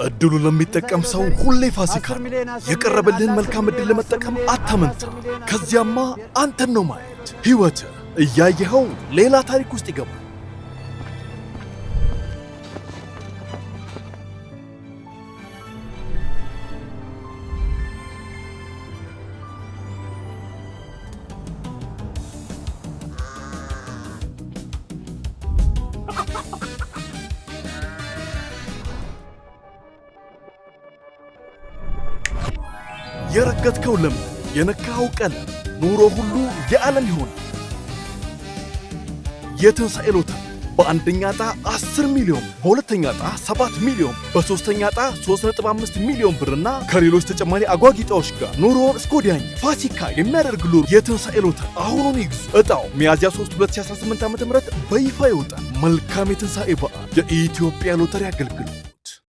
እድሉን ለሚጠቀም ሰው ሁሌ ፋሲካ። የቀረበልህን መልካም እድል ለመጠቀም አታመንታ። ከዚያማ አንተን ነው ማየት። ሕይወት እያየኸው ሌላ ታሪክ ውስጥ ይገባል። የረገጥከው ለምን የነካኸው ቀለም ኑሮ ሁሉ የዓለም ይሆን። የትንሣኤ ሎተሪ በአንደኛ ዕጣ 10 ሚሊዮን፣ በሁለተኛ ዕጣ 7 ሚሊዮን፣ በሦስተኛ ዕጣ 3.5 ሚሊዮን ብርና ከሌሎች ተጨማሪ አጓጊ ዕጣዎች ጋር ኑሮውን እስከ ወዲያኛው ፋሲካ የሚያደርግልዎ የትንሣኤ ሎተሪ አሁኑን ይግዙ። ዕጣው ሚያዝያ 3 2018 ዓ.ም በይፋ ይወጣል። መልካም የትንሣኤ በዓል። የኢትዮጵያ ሎተሪ አገልግሎት